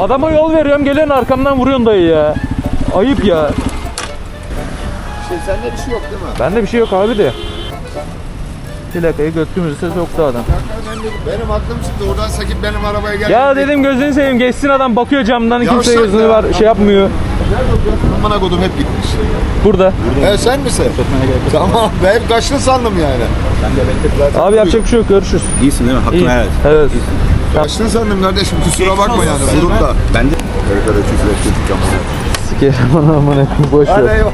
Adama yol veriyorum, gelen arkamdan vuruyorsun dayı ya. Ayıp ya. Sende bir şey yok değil mi? Bende bir şey yok abi de. Plakayı götümüzü soktu adam. Benim aklım çıktı. Oradan sakip benim arabaya geldi. Ya dedim gözünü seveyim, geçsin adam, bakıyor camdan, kimse Yavşak gözünü ya. var, şey yapmıyor. Amına kodum hep gitmiş. Burada. Sen misin? Tamam. Ben hep kaçtın sandım yani. Abi yapacak bir şey yok, görüşürüz. İyisin değil mi? Hakkını İyi. helal et. Evet. Kaçtın sandım kardeşim. Kusura bakma yani. Vurup da. Ben de Arkada küfür ettik. Sikerim, aman boş ver. Hadi eyvallah.